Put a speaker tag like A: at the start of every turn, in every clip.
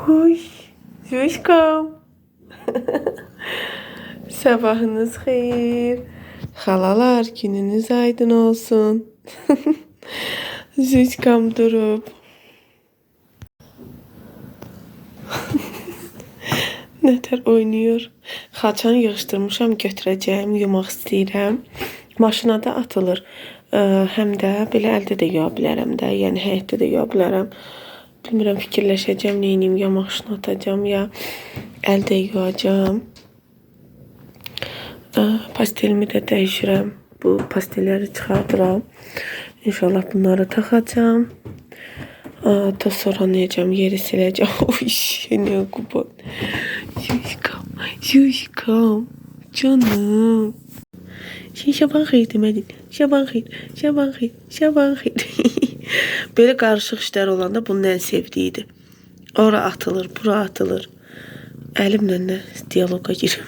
A: Huy, Zuşkom. Sabahınız xeyir. Xalalar, gününüz aydın olsun. Zuşkom durub. Nətər oynayır. Xaçanı yığışdırmışam, götürəcəyim, yumaq istəyirəm. Maşına da atılır. Həm də belə əldə də yuya bilərəm də, yəni həyətdə də yuya bilərəm. Bilmirəm, fikirləşəcəm, neyiniyim, ya maşına atacağım, ya əldə yuyacağım. Pastelimi də dəyişirəm. Bu pastelləri çıxardıram. İnşallah bunları taxacağım. Da sonra necəm, yeri siləcəm. Oy, nə qubon. Zuşkom, canım. Şaban xeyir demədin. Şaban xeyir. Belə qarışıq işlər olanda bunun ən sevdiyidir. Ora atılır, bura atılır. Əlimlə nə diyaloqa girim.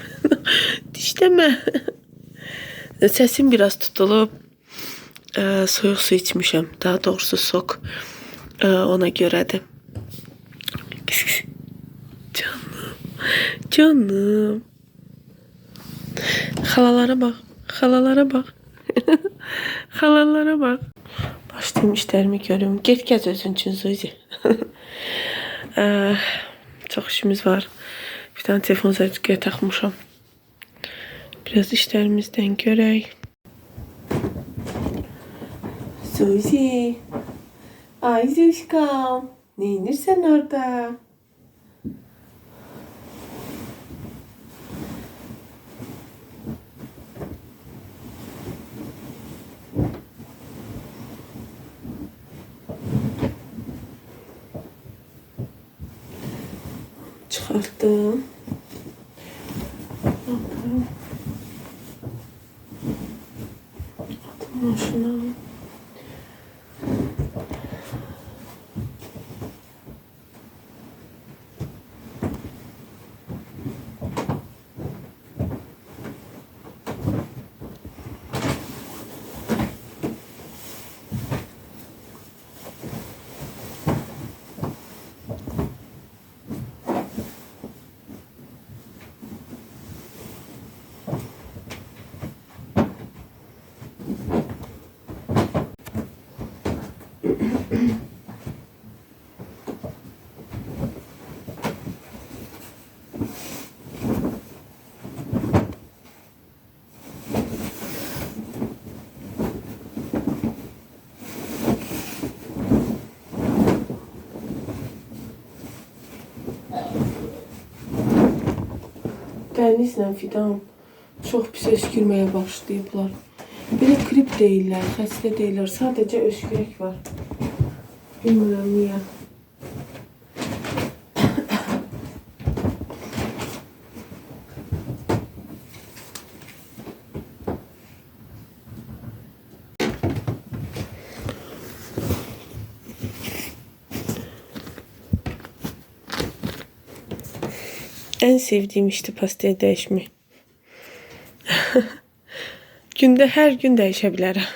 A: Dişləmə. Səsim biraz tutulub. Soyuq su içmişəm. Daha doğrusu sok. Ona görədir. Canım. Xalalara bax. Xalalara bax. Başlayayım işlərimi görüm. Get gəz özün üçün Zuzi. Çox işimiz var. Bir tane telefon zərcikəyə taxmışam. Biraz işlərimizdən görək. Zuzi. Ay Zuşkom. Neyinirsən orada? Çıxartdım. Atım maşına. Dənizlə Fidan çox pis öskürməyə başlayıblar. Belə grip deyirlər, xəstə deyirlər. Sadəcə öskürək var. Bilmirəm niyə. En sevdiğim işte pastel dəyişmək. Gündə hər gün dəyişə bilərəm.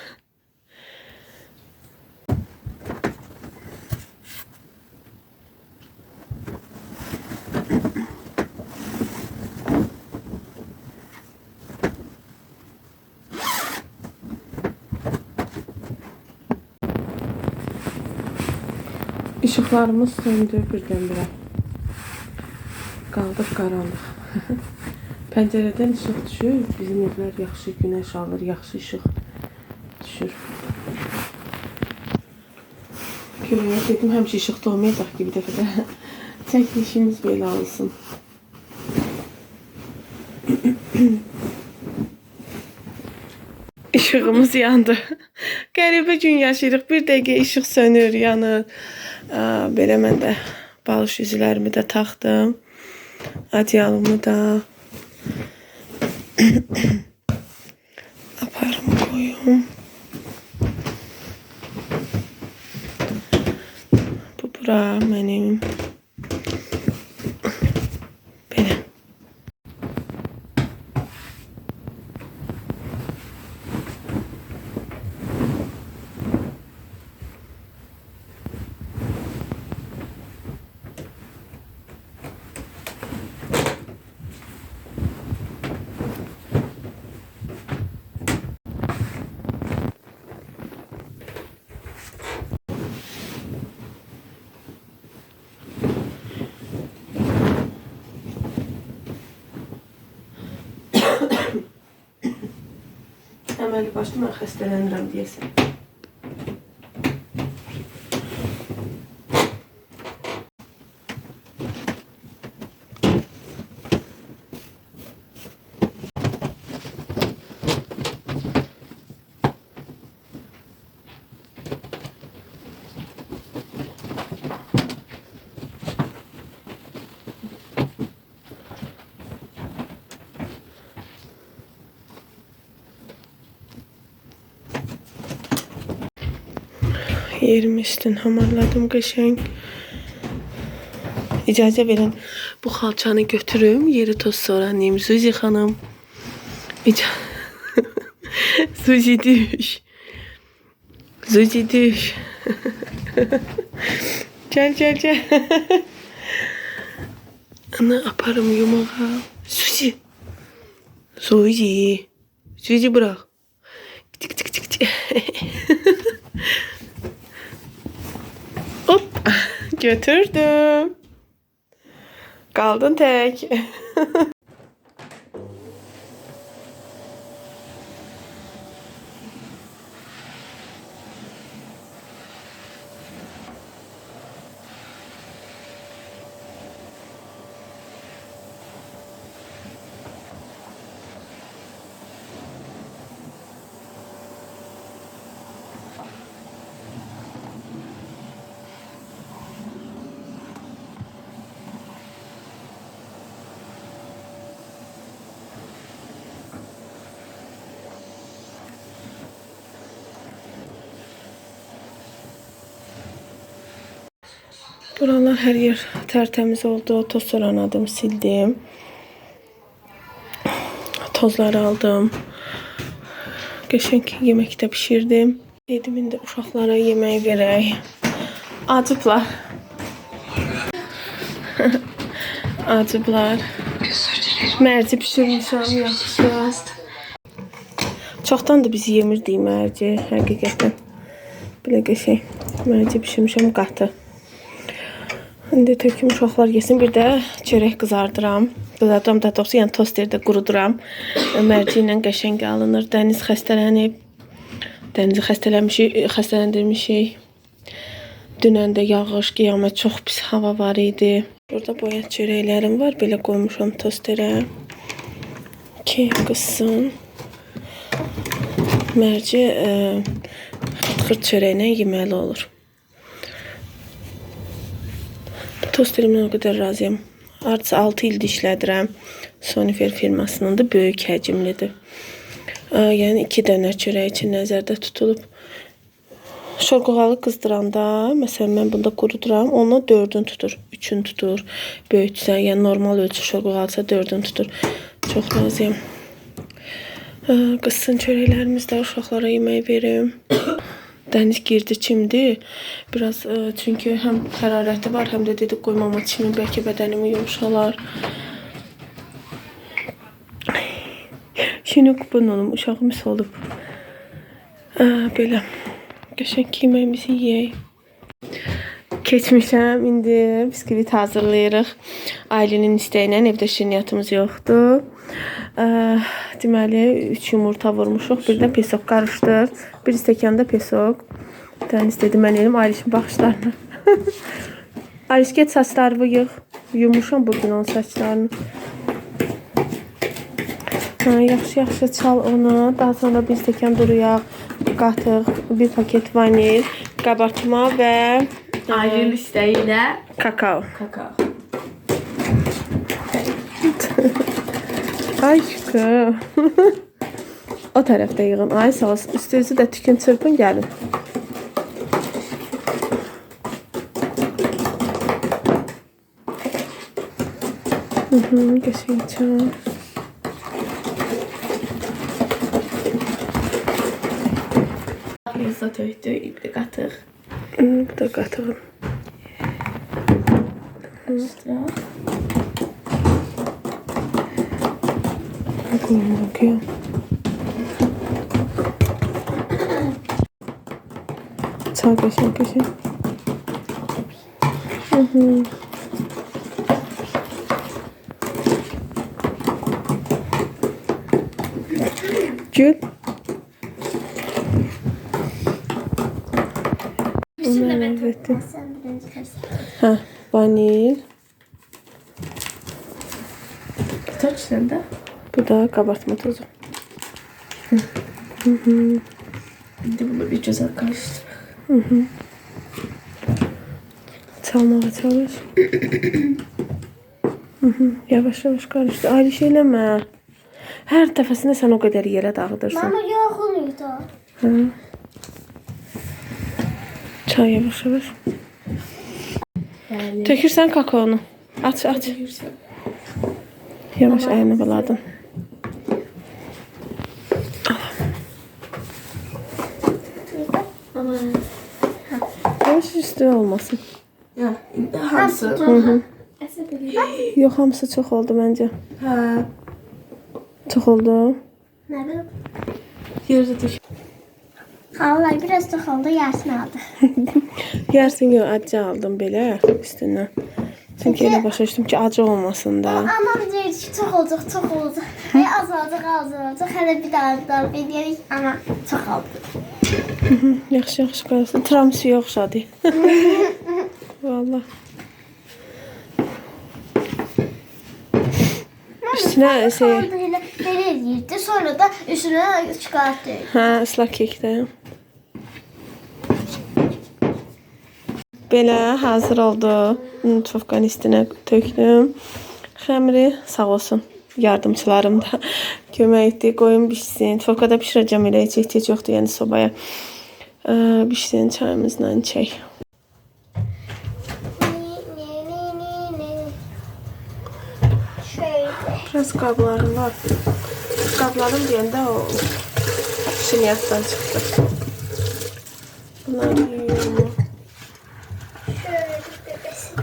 A: İşıqlarımız söndü birdən-birə. Qaldıq qaranlıq. Pəncərədən işıq düşür. Bizim evlər yaxşı günəş alır, yaxşı işıq düşür. Görüyoruz dedim, həmişə işıq olmayacaq ki, bir dəfə də çəkilişimiz belə alsın. İşığımız yandı. Qəribə gün yaşayırıq. Bir dəqiqə işıq sönür, yanır. Belə mən də balış üzülərimi də taxdım. Adyalımı da aparım koyum. Bu bura mənim. Belə. əməlli başlı mən xəstələnirəm deyəsən. Yerimi üstün hamarladım qəşəng. İcazə verin bu xalçanı götürüm, yeri toz soranayım. Suzi xanım. Suzi düş. Suzi düş. Gel gel gel. Ana aparım yumağa. Suzi. Suzi. Suzi bırak. Tık tık tık tık. Hop. Götürdüm. Kaldın tek. Buralar her yer tertemiz oldu. Toz soranadım, sildim. Tozları aldım. Qəşəng yemək də pişirdim. Dedim indi uşaqlara yemək verək. Acıblar. Acıblar. Mərci pişirmişəm, yaxşı. Çoxdandır biz yemirdik mərci, həqiqətən. Belə qəşəng mərci pişirmişəm, qatı. İndi töküm uşaqlar yesin. Bir də çörək qızardıram. Qızardıram da doğrusu, yəni tosterdə quruduram. Mərci ilə qəşəng alınır. Dəniz xəstələnib. Dənizi xəstələndirmişik. Dünən də yağış, qiyamət, çox pis hava var idi. Burada boyat çörəklərim var. Belə qoymuşam tosterə. Ki qızsın. Mərci xırt-xırt çörəklə yeməli olur. Tosterimdən o qədər razıyam. Artıq 6 ildir işlədirəm. Sonifer firmasının da böyük həcmlidir. Yəni 2 dənə çörək üçün nəzərdə tutulub. Şorqoğalı qızdıranda, məsələn mən bunda quruduram, ona 4'ün tutur, 3'ün tutur. Böyütsə, yəni normal ölçü şorqoğalısa 4'ün tutur. Çox razıyam. Qızsın çörəklərimiz də uşaqlara yemək verim. Dəniz girdi, çimdi. Biraz çünkü həm hərarəti var, həm də dedik qoymama çimin, bəlkə bədənimi yumuşalar. Şimdi qurban olum, uşağımız olub. Belə qəşəng yeməyimizi yeyək. Keçmişəm, indi biskvit hazırlayırıq. Ailənin istəyinə, evdə şirniyyatımız yoxdur. Deməli 3 yumurta vurmuşuq, bir də pesok qarışdır. Bir stəkanda pesok. Dəniz dedi, mən elim Ailişin baxışlarını. Ailiş, get saçlarını yığ. Yumuşam bugün onun saçlarını. Yaxşı-yaxşı çal onu. Daha sonra bir stəkan duru yağ qatıq, bir paket vanil, qabartma və
B: Ailin istəyilə
A: kakao.
B: kakao.
A: Aşkım. O tərəfdə yığın. Ay sağ olsun. Üstünüzü də tükün, çırpın, gəlin. Qəşəng çal.
B: Yüzdə töydü, ipli qatıq.
A: Bu da qatığım. Bakıyorum. Çal qəşəng. Gül.
B: İçinde
A: Onu
B: ben
A: əlavə etdim.
B: Sen birinci kez.
A: Hə, vanil.
B: Tut sen de.
A: Bu da kabartma tozu.
B: Şimdi bunu bir güzel karıştır.
A: Çalmağa çalış. Yavaş yavaş karıştır. Ayrı şey eləmə. Hər dəfəsində sən o qədər yerə dağıdırsan.
C: Mama yok oluyordu.
A: Hə. Çay yavaş yavaş.
B: Yani.
A: Tökürsən kakaonu. Aç aç. Yavaş ayağını buladın.
B: Ama.
A: Yavaş üstü olmasın.
B: Ya hamısı. Ese böyle.
A: Yox, hamısı çox oldu məncə.
B: Ha.
A: Çox oldu.
C: Ne bileyim.
B: Yerde düş.
C: Havalar biraz tıkıldı, yarısını aldı.
A: Yersin yox, acı aldım belə üstündən. Çünki elə başa düşdüm ki, acı olmasın da.
C: Anam deyirdi ki, çok olacak, çok olacak. Ve azalacak. Hele bir daha bilirik ama çok oldu.
A: Yaxşı yaxşı qarışsın. Tiramisu oxşadı. Vallahi. Üstünə şey,
C: Kaldı hele verirdi. Sonra da üstüne çıkarttı.
A: hə, ıslak kekdə. Belə hazır oldu. Çofqanın üstünə tökdüm. Xəmiri sağ olsun yardımçılarım da kömək etdi. Qoyun bişsin. Çofqada bişirəcəm elə heç ehtiyac yoxdur, yəni sobaya. Bişsin çayımızla içək.
C: Şöyle.
A: Biraz qablarım var. Qablarım deyəndə o şinyatdan çıxdı. Bunları yuyuyorum.
C: Şöyle bir bebesin.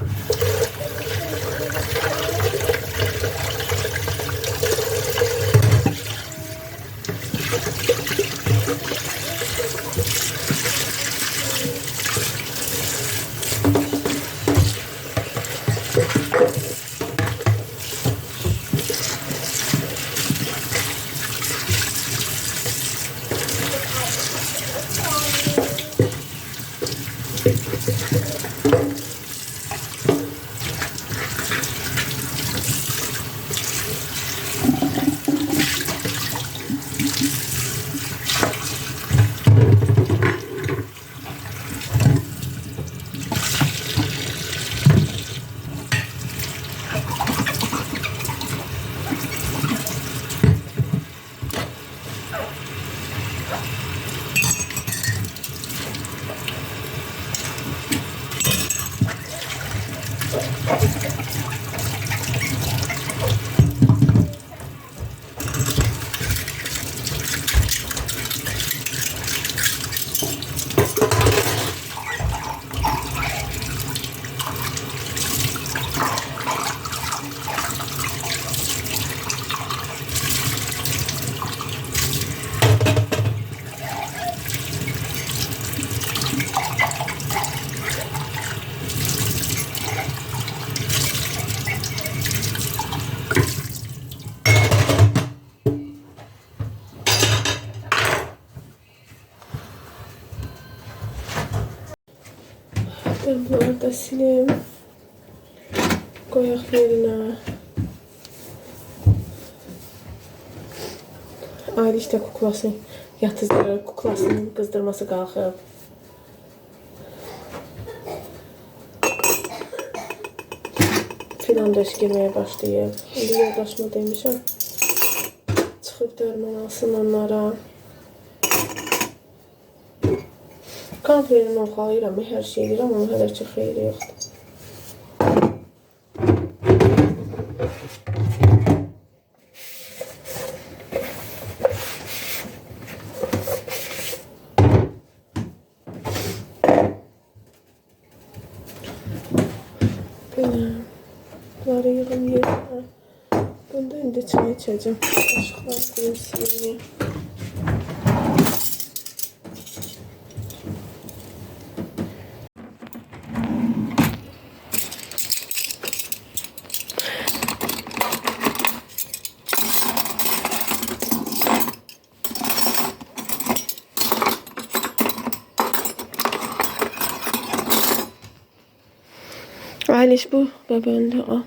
A: Ben bunları da sileyim. Koyak yerine. Ayrı işte kuklası yatızdırır. Kuklasının kızdırması qalxıb. Filan döş girmeye başlayıb. İndi yoldaşıma demişəm. Çıxıb dərman alsın onlara. Komplerini oxalayıram, hər şey edirəm, amma hələ ki xeyri yoxdur. Belə, bunları yığım yerine. Bunda indi çay içəcəm. Qaşıqlar qoyum silmeye. Ayliş bu bebeğinde al.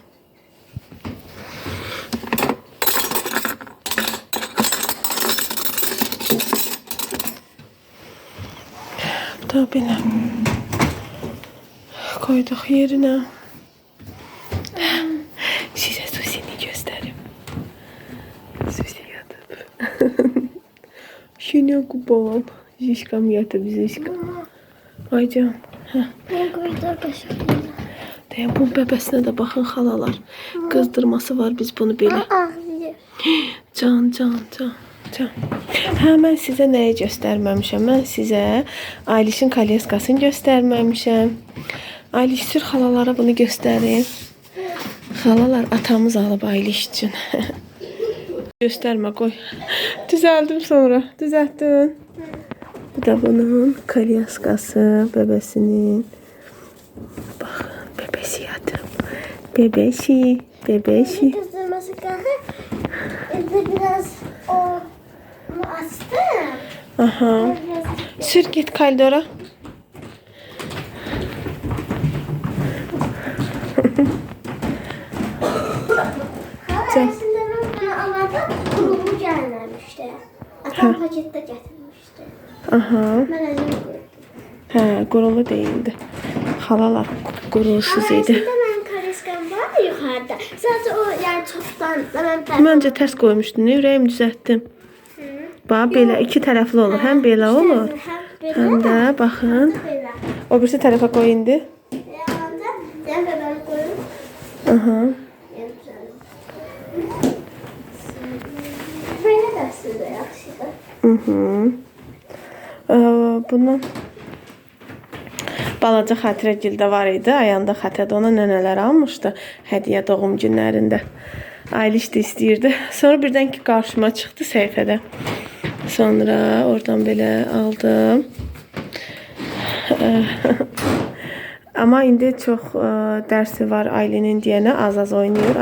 A: Bu da belə. Koyduk yerine. Size Suzi'ni göstereyim. Suzi yatıp. Şuna kupon. Zişkam yatıp zişkam. Aycan.
C: Ben koridor kaşıyorum.
A: Deyəm, bu bəbəsinə də baxın xalalar. Qızdırması var, biz bunu belə.
C: Ağzı.
A: Can. Hə, mən sizə nəyi göstərməmişəm? Mən sizə Aylişin kolyeskasını göstərməmişəm. Ayliş sür xalalara bunu göstərin. Xalalar atamız alıb Ayliş üçün. Göstərmə, qoy. Düzəldim sonra. Düzəltdin. Bu da bunun kolyeskası, bəbəsinin. Baxın, bəbəsi yatıb. Bebeşi.
C: Kızdırması kaldı. Biraz onu açtım.
A: Aha. Sür git koridora.
C: Hala aslında ben almadım. Kurulu gelmemişti. Atam pakette getirmişti.
A: Aha.
C: Ben elime koydum.
A: Hə, qurulu değildi. Xalalar qurulusuz
C: Hala
A: idi.
C: aslında benim kareskam var ya yukarıda. Zaten o yani çoktan
A: Məncə tərs qoymuşdun, ürəyim düzəltdim. Bax, belə iki tərəfli olur. Həm belə olur, həm də baxın. O birisi tərəfə qoy indi.
C: Ben ben koyuyorum.
A: Aha.
C: Böyle de aslında yakışıklı.
A: Bundan balaca xatirəgildə var idi. Ayanda xətədə ona nənələr almışdı hədiyyə doğum günlərində. Ayliş də istəyirdi. Sonra birdən ki qarşıma çıxdı səhifədə. Sonra oradan belə aldım. Amma indi çox dərsi var Aylinin deyənə az oynayır.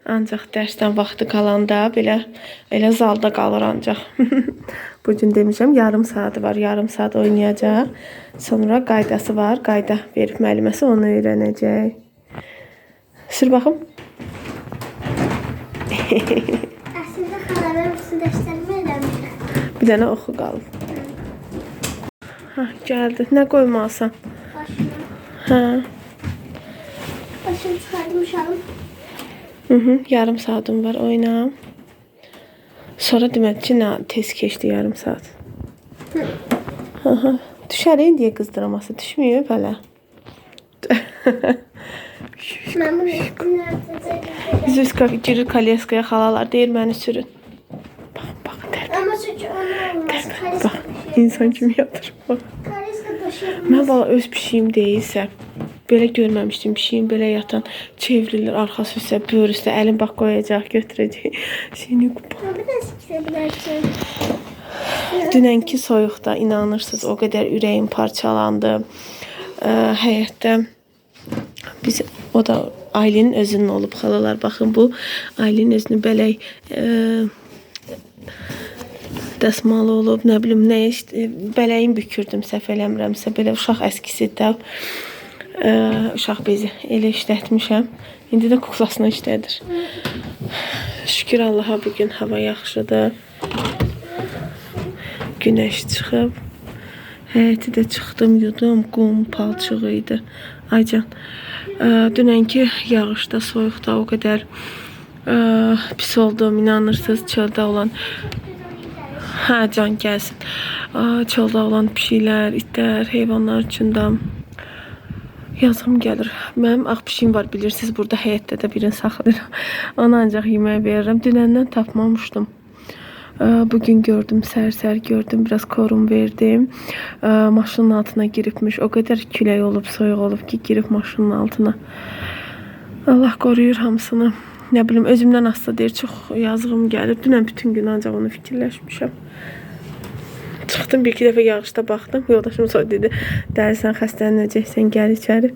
A: Ancaq dərsdən vaxtı qalanda belə elə zalda qalır ancaq. Bugün demişəm yarım saatı var. Yarım saat oynayacaq. Sonra qaydası var. Qayda verib müəlliməsi onu öyrənəcək. Sür baxım.
C: Aslında xalalarım sizi göstermeyelim.
A: Bir dənə oxu qalıb. Hə, gəldi. Nə qoymalısan?
C: Başını.
A: Hə.
C: Başını çıkardım uşağım.
A: Yarım saatim var, oyna. Sonra demək ki, nə tez keçdi yarım saat. Düşər indiyə qızdıraması, düşməyib hələ.
C: Ben bunu nerede
A: Züska girir kolyeskaya xalalar deyir məni sürün. Baxın, tərpən.
C: Ama çünkü onu olmaz.
A: Bax, insan kimi yatır. Bax.
C: Kareska taşıyalım.
A: Mən valla öz pişiyim deyilsə, belə görməmişdim. Pişiyim belə yatan, çevrilir, arxası üstə, böğür üstə, əlin bax qoyacaq, götürəcək. Seni qupa.
C: Bir de sikrebilirsin.
A: Dünənki soyuqda inanırsınız o qədər ürəyim parçalandı. Həyətdə biz o da Aylinin özünün olub xalalar. Baxın bu Aylinin özünü bələk dəsmalı olub, nə bilim nə işte bələyim bükürdüm səhv eləmirəmsə belə uşaq əskisi də uşaq bezi elə işlətmişəm. İndi də kuklasını işlədir. Şükür Allaha bugün hava yaxşıdır. Güneş çıxıb. Həyəti də çıxdım, yudum, qum, palçıq idi. Aycan, dünənki yağışda, soyuqda o qədər pis oldum, inanırsınız, çöldə olan can gəlsin. Çöldə olan pişiklər, itlər, heyvanlar üçün də yazığım gəlir. Mənim ağ pişiyim var, bilirsiniz, burada həyətdə də birini saxlayıram. Onu ancaq yeməyə verirəm. Dünəndən tapmamışdım. Bugün gördüm, sər gördüm, biraz korun verdim. Maşının altına giribmiş. O kadar külək olub, soyuq olub ki, girib maşının altına. Allah qoruyur hamısını. Nə bilim, özümdən asılı deyir, çox yazığım gəlir. Dünən bütün gün ancaq onu fikirləşmişəm. Çıxdım, bir iki dəfə yağışda baxdım. Yoldaşım sonra dedi, dərsən, xəstələnəcəksən, gəl içəri.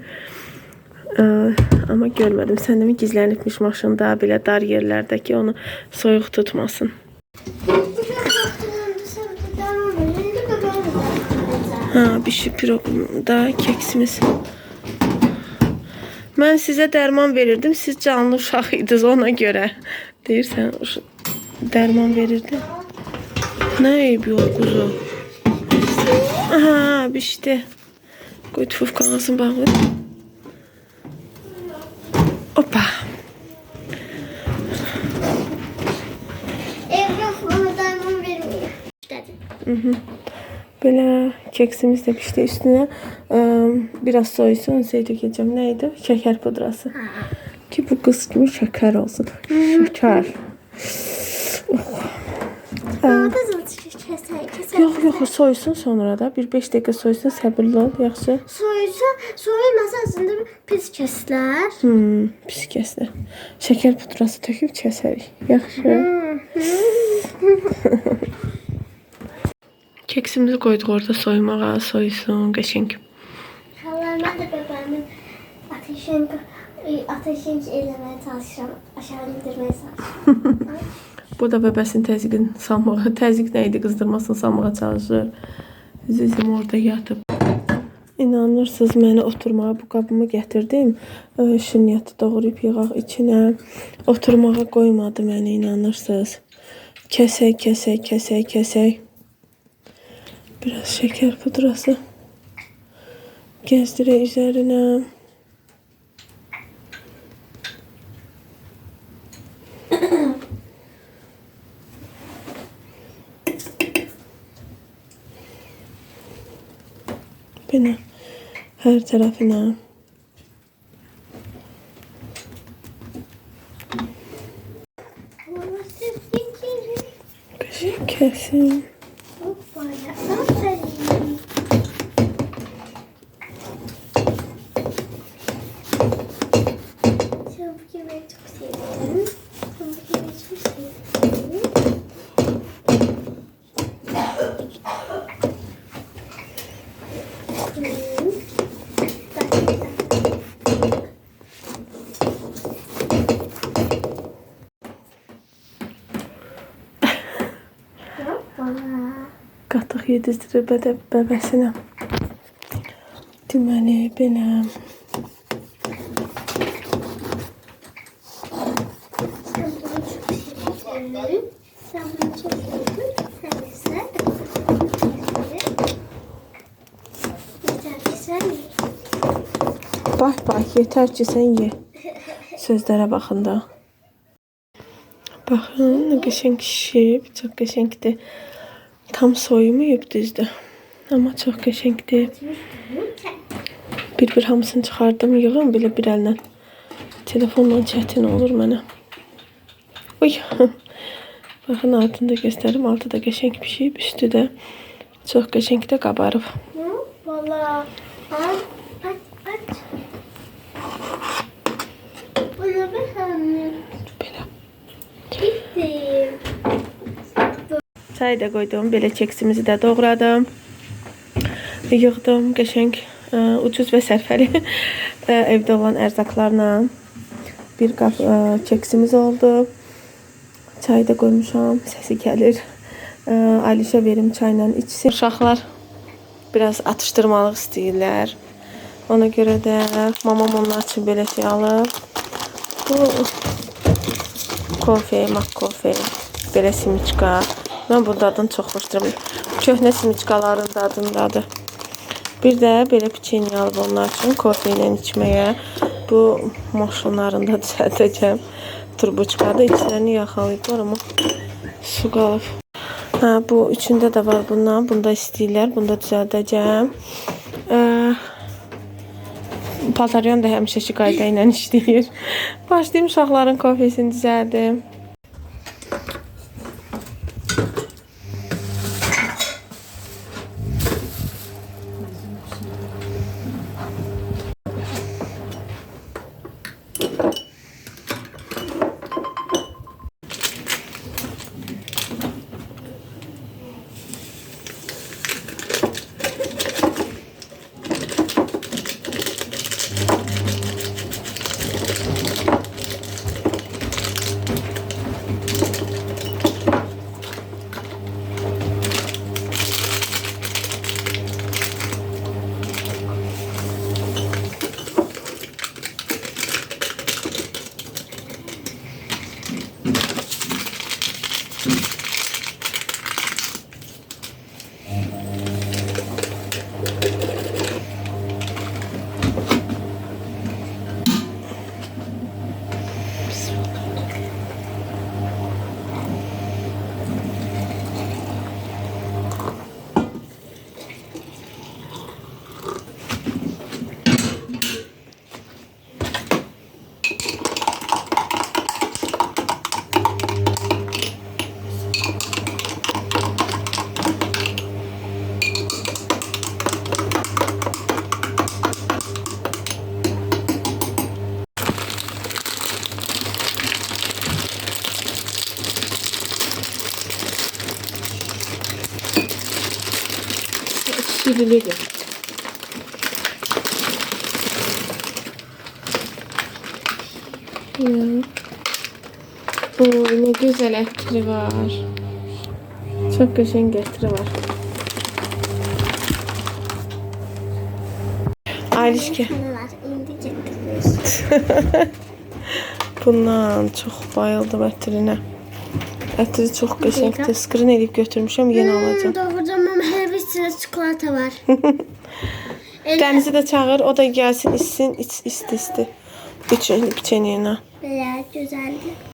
A: Amma görmədim. Səndəmi gizlənibmiş maşında, belə dar yerlərdə ki, onu soyuq tutmasın. Ha, bir şey pirogunda keksimiz. Mən sizə dərman verirdim, siz canlı uşaq idiniz ona görə. Deyirsən, dərman verirdim. Nə eyb yox quzu. Aha, bişdi. Qoy tufufkan alsın bağlı. Hoppa.
C: Ev yok, bana dayımın vermiyor. İşte.
A: Böyle keksimiz de pişti üstüne. Biraz soysun, şey dökeceğim. Neydi? Şeker pudrası. Ki bu kız gibi şeker olsun. Şeker.
C: Bana da keser.
A: Yox, soysun sonra da. Bir 5 dəqiqə soysun, səbirli ol, yaxşı.
C: Soyulmasa aslında pis kesler.
A: Pis kəsdi. Şeker pudrası töküb kəsərik. Yaxşı. Keksimizi koyduk orada soymağa, soysun, qəşəng.
C: Hallarına da bebeğimin ateşin elemeye çalışıram. Aşağı indirmeye çalışıram.
A: Burada bəbəsinin təzyiq nə idi, qızdırmasını salmağa çalışır. Zizim orada yatıb. İnanırsınız, mənə oturmağa bu qabımı gətirdim. Şirniyyatı doğrayıb yığaq içinə. Oturmağa qoymadı məni, inanırsınız. Kəsək. Biraz şeker pudrası gezdirək üzərinə. Belə hər tərəfinə. Qəşəng kəsin.
C: Hoppa ya. Aferin. Sen bu yemeği çok sevdin. Sen bu yemeği çok sevdin.
A: Qatıq yedizdirir bəbəsinə. Deməli, belə.
C: Sen bunu çok sevdin. Sen de sen. Yeter ki sen ye.
A: Bax, yetər ki, sən ye. Sözlərə baxın da. Baxın, nə qəşəng şişib, çox qəşəngdir. Tam soyumayıb düzdür. Amma çox qəşəngdir. Bir hamısını çıxardım, yığım belə bir əllə. Telefonla çətin olur mənə. Uy. Baxın, altını da göstərim. Altı da qəşəng pişib, üstü də çox qəşəng də qabarıb.
C: Valla. Aç. Bunu beğendim.
A: Belə.
C: Bittim.
A: Çay da qoydum, belə keksimizi də doğradım. Yığdım, qəşəng, ucuz və sərfəli evdə olan ərzaqlarla bir qap keksimiz oldu. Çay da qoymuşam, səsi gəlir. Alişə verim çayla içsin. Uşaqlar biraz atışdırmalıq istəyirlər. Ona görə də mamam onlar üçün belə şey alıb. Bu kofe, makkofe, belə simiçka. Mən bu dadını çox xoşlayıram. Köhnə simiçkaların dadındadır. Bir də belə piçeni alıb onlar üçün kofe ilə içməyə. Bu maşınlarını da düzəldəcəm. Turbuçkadır. İçlərini yaxalayıblar, amma su qalıb. Bu üçündə də var bundan. Bunda istəyirlər. Bunda düzəldəcəm. Paltaryan da həmişəki qayda ilə işləyir. Başlayayım uşaqların kofesini düzəldim. Sürülüdür. Ya. Oo, ne güzel ətri var. Çok qəşəng ətri var. Ailişki.
C: Var. İndi getiriyoruz.
A: Bundan çox bayıldım ətrinə. Ətri çox qəşəngdir. Skrin edib götürmüşəm, yenə alacağım.
C: Doğrudan ama her bir sıra çikolata var.
A: Dənizi də çağır, o da gəlsin, içsin, isti-isti. Peçenyena.
C: Bayağı güzeldi.